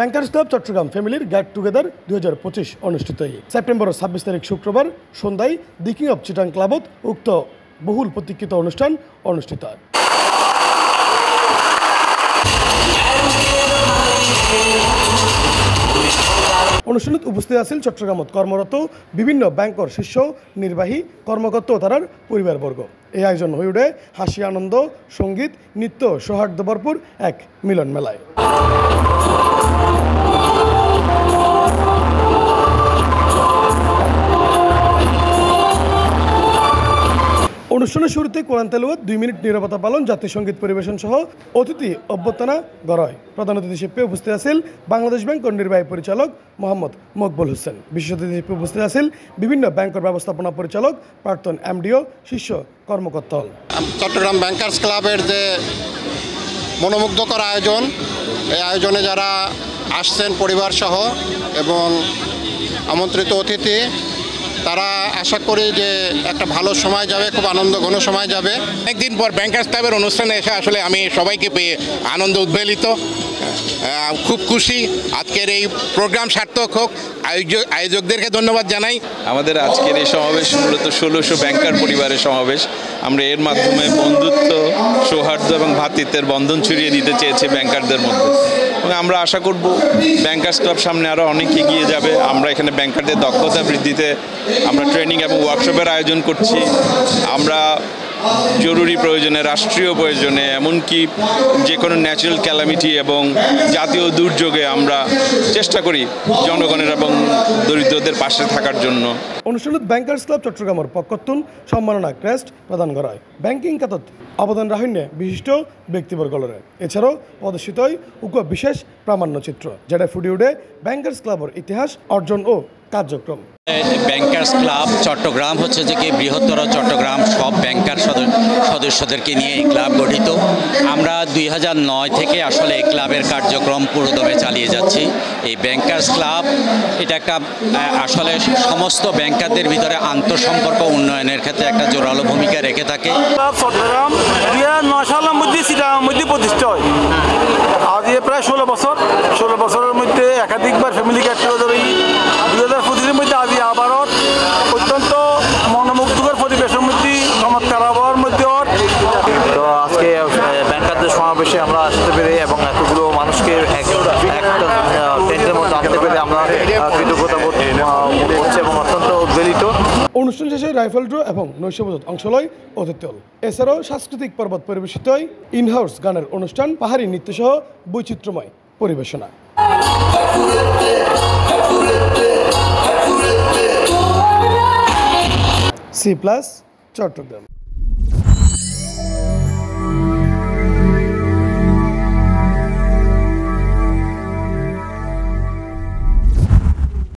Bankers club Chittagong ফ্যামিলির get together 2025 অনুষ্ঠিত September 26 তারিখ শুক্রবার সন্ধ্যায় দি কিং অফ চিটাং ক্লাবত উক্ত বহুল প্রতীক্ষিত অনুষ্ঠান অনুষ্ঠিত হয়। অনুষ্ঠানত উপস্থিত আছেন চট্টগ্রামত কর্মরত বিভিন্ন ব্যাংকর শীর্ষ নির্বাহী কর্মকর্তা ও তার পরিবারবর্গ। এই আয়োজন হয়ে ওঠে হাসি আনন্দ সঙ্গীত নৃত্য সৌহার্দ্য ভরপুর এক মিলন মেলায়। অনুষ্ঠানের শুরুতে কোরআন তেলাওয়াত 2 মিনিট নীরবতা পালন জাতীয় সঙ্গীত পরিবেশন সহ অতিথি অভ্যর্থনা করা হয়। প্রধান অতিথি হিসেবে উপস্থিত আছেন বাংলাদেশ ব্যাংকের নির্বাহী পরিচালক মোহাম্মদ মকবুল হোসেন। বিশেষ অতিথি হিসেবে উপস্থিত আছেন বিভিন্ন ব্যাংকের ব্যবস্থাপনা পরিচালক প্রাক্তন এমডিও শীর্ষ কর্মকর্তা। চট্টগ্রাম ব্যাংকার্স ক্লাবের যে মনোমুগ্ধকর আয়োজন, এই আয়োজনে যারা আসছেন পরিবার সহ এবং আমন্ত্রিত অতিথি, তারা আশা করি যে একটা ভালো সময় যাবে, খুব আনন্দ ঘন সময় যাবে। অনেকদিন পর ব্যাংকার্স ক্লাবের অনুষ্ঠানে এসে আসলে আমি সবাইকে পেয়ে আনন্দ উদ্বেলিত, খুব খুশি। আজকের এই প্রোগ্রাম সার্থক হোক, আয়োজকদেরকে ধন্যবাদ জানাই। আমাদের আজকের এই সমাবেশ মূলত 1600 ব্যাংকার পরিবারের সমাবেশ। আমরা এর মাধ্যমে বন্ধুত্ব, সৌহার্দ্য এবং ভ্রাতৃত্বের বন্ধন ছড়িয়ে দিতে চেয়েছি ব্যাংকারদের মধ্যে, এবং আমরা আশা করব ব্যাংকার্স ক্লাব সামনে আরও অনেক এগিয়ে যাবে। আমরা এখানে ব্যাংকারদের দক্ষতা বৃদ্ধিতে আমরা ট্রেনিং এবং ওয়ার্কশপের আয়োজন করছি। আমরা জরুরি প্রয়োজনে, রাষ্ট্রীয় প্রয়োজনে, এমনকি যে কোনো ন্যাচারাল ক্যালামিটি এবং জাতীয় দুর্যোগে আমরা চেষ্টা করি জনগণের এবং দরিদ্রদের পাশে থাকার জন্য। অনুষ্ঠানত ব্যাংকার্স ক্লাব চট্টগ্রামের পক্ষতুন সম্মাননা ক্রেস্ট প্রদান করা হয়। ব্যাংকিং খাতত অবদান রাখেন বিশিষ্ট ব্যক্তিবর্গলরে। এছাড়াও প্রদর্শিত হয় উক্ত বিশেষ প্রামাণ্যচিত্র, যেটা ফুটে উঠে ব্যাংকার্স ক্লাবের ইতিহাস, অর্জন ও কার্যক্রম। ব্যাংকার্স ক্লাব চট্টগ্রাম হচ্ছে যে কি বৃহত্তর চট্টগ্রাম সব ব্যাংকার সদস্যদেরকে নিয়ে এই ক্লাব গঠিত। আমরা 2009 থেকে আসলে এই ক্লাবের কার্যক্রম পুরোদমে চালিয়ে যাচ্ছি। এই ব্যাংকার্স ক্লাব এটা একটা আসলে সমস্ত ব্যাংকারদের ভিতরে আন্তঃসম্পর্ক উন্নয়নের ক্ষেত্রে একটা জোরালো ভূমিকা রেখে থাকে। চট্টগ্রাম 2009 সালের মধ্যে চিটাগাং মধ্যে প্রতিষ্ঠা হয়। আজ প্রায় 16 বছরের মধ্যে একাধিকবার ফ্যামিলি গেট টুগেদার 2025-এর মধ্যে আজ আবারও অত্যন্ত মনোমুগ্ধকর পরিবেশের মধ্যে চমৎকার আবহাওয়ার মধ্যে। তো আজকে ব্যাংকারদের সমাবেশে আমরা আসতে পেরে এবং এতগুলো মানুষকে একটা টেন্টের মধ্যে আসতে পেরে আমরা কৃতজ্ঞতা বোধ করছি এবং অত্যন্ত উদ্বেলিত। অনুষ্ঠান শেষে রাইফেল ড্র এবং নৈশভোজত অংশ লয় অতিথি দল। এছাড়াও সাংস্কৃতিক পর্বত পরিবেশিত হয় ইনহাউস গানের অনুষ্ঠান, পাহাড়ি নৃত্য সহ বৈচিত্র্যময় পরিবেশনা। C+ চট্টগ্রাম।